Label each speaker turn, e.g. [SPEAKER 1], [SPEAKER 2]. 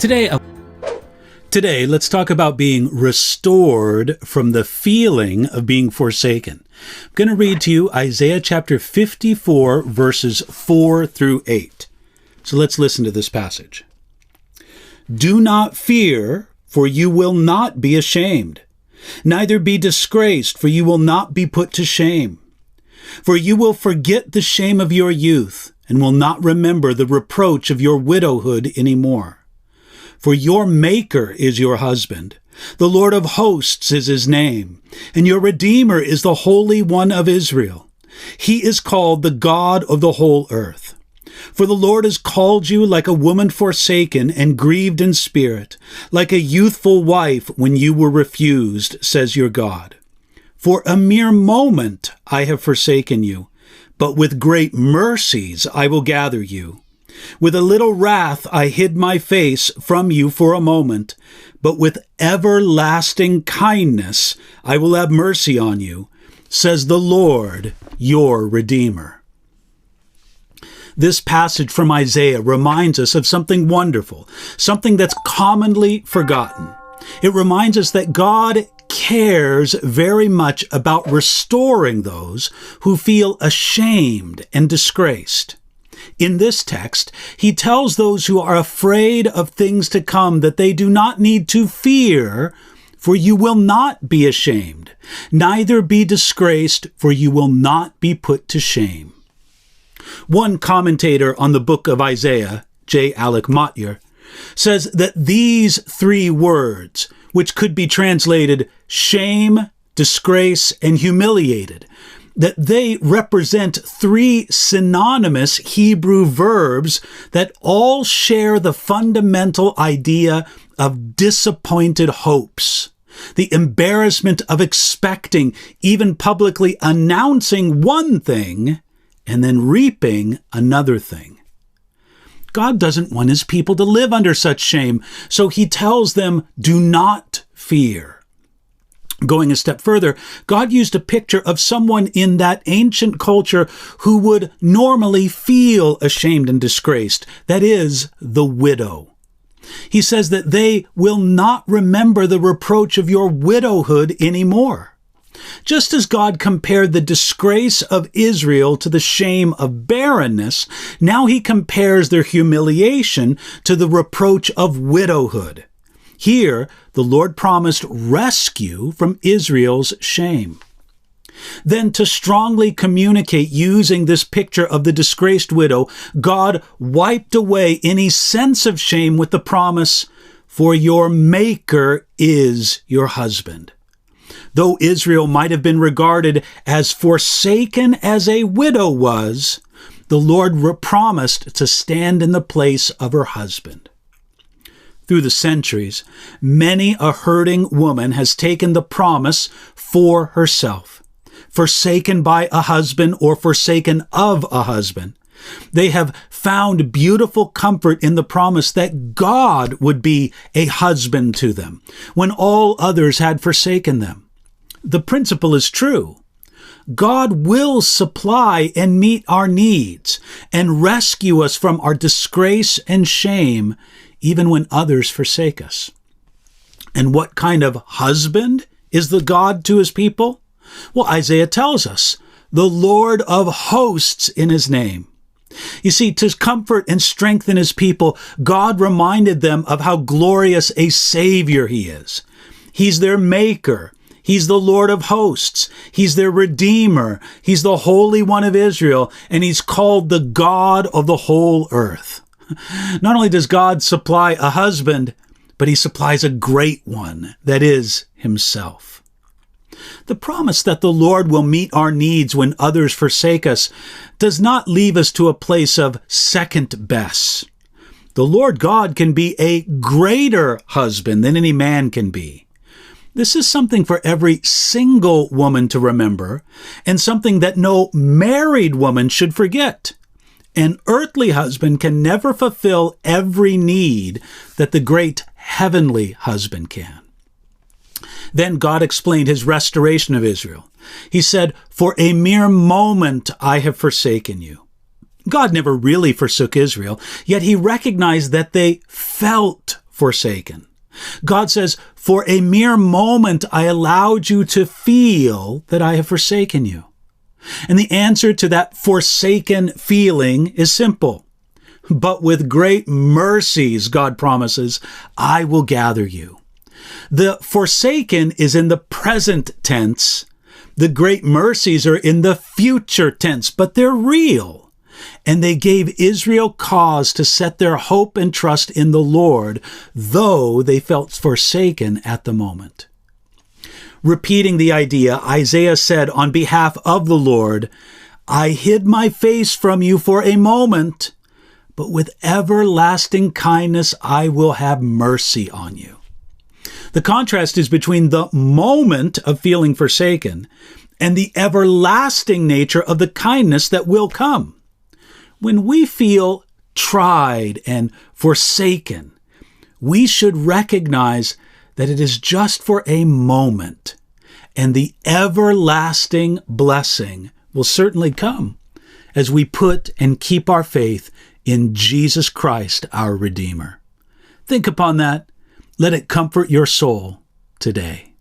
[SPEAKER 1] Today, let's talk about being restored from the feeling of being forsaken. I'm going to read to you Isaiah chapter 54, verses 4 through 8. So let's listen to this passage. Do not fear, for you will not be ashamed. Neither be disgraced, for you will not be put to shame. For you will forget the shame of your youth, and will not remember the reproach of your widowhood any more. For your Maker is your husband, the Lord of hosts is his name, and your Redeemer is the Holy One of Israel. He is called the God of the whole earth. For the Lord has called you like a woman forsaken and grieved in spirit, like a youthful wife when you were refused, says your God. For a mere moment I have forsaken you, but with great mercies I will gather you. With a little wrath I hid my face from you for a moment, but with everlasting kindness I will have mercy on you, says the Lord, your Redeemer. This passage from Isaiah reminds us of something wonderful, something that's commonly forgotten. It reminds us that God cares very much about restoring those who feel ashamed and disgraced. In this text, he tells those who are afraid of things to come that they do not need to fear, for you will not be ashamed, neither be disgraced, for you will not be put to shame. One commentator on the book of Isaiah, J. Alec Motyer, says that these three words, which could be translated shame, disgrace, and humiliated, that they represent three synonymous Hebrew verbs that all share the fundamental idea of disappointed hopes, the embarrassment of expecting, even publicly announcing one thing, and then reaping another thing. God doesn't want his people to live under such shame, so he tells them, do not fear. Going a step further, God used a picture of someone in that ancient culture who would normally feel ashamed and disgraced, that is, the widow. He says that they will not remember the reproach of your widowhood anymore. Just as God compared the disgrace of Israel to the shame of barrenness, now he compares their humiliation to the reproach of widowhood. Here, the Lord promised rescue from Israel's shame. Then, to strongly communicate using this picture of the disgraced widow, God wiped away any sense of shame with the promise, for your Maker is your husband. Though Israel might have been regarded as forsaken as a widow was, the Lord promised to stand in the place of her husband. Through the centuries, many a hurting woman has taken the promise for herself, forsaken by a husband or forsaken of a husband. They have found beautiful comfort in the promise that God would be a husband to them when all others had forsaken them. The principle is true. God will supply and meet our needs and rescue us from our disgrace and shame, even when others forsake us. And what kind of husband is the God to his people? Well, Isaiah tells us, the Lord of hosts in his name. You see, to comfort and strengthen his people, God reminded them of how glorious a Savior he is. He's their Maker. He's the Lord of hosts. He's their Redeemer. He's the Holy One of Israel, and he's called the God of the whole earth. Not only does God supply a husband, but he supplies a great one, that is, himself. The promise that the Lord will meet our needs when others forsake us does not leave us to a place of second best. The Lord God can be a greater husband than any man can be. This is something for every single woman to remember, and something that no married woman should forget. An earthly husband can never fulfill every need that the great heavenly husband can. Then God explained his restoration of Israel. He said, "For a mere moment I have forsaken you." God never really forsook Israel, yet he recognized that they felt forsaken. God says, for a mere moment I allowed you to feel that I have forsaken you. And the answer to that forsaken feeling is simple. But with great mercies, God promises, I will gather you. The forsaken is in the present tense. The great mercies are in the future tense, but they're real. And they gave Israel cause to set their hope and trust in the Lord, though they felt forsaken at the moment. Repeating the idea, Isaiah said on behalf of the Lord, I hid my face from you for a moment, but with everlasting kindness I will have mercy on you. The contrast is between the moment of feeling forsaken and the everlasting nature of the kindness that will come. When we feel tried and forsaken, we should recognize that it is just for a moment, and the everlasting blessing will certainly come as we put and keep our faith in Jesus Christ, our Redeemer. Think upon that. Let it comfort your soul today.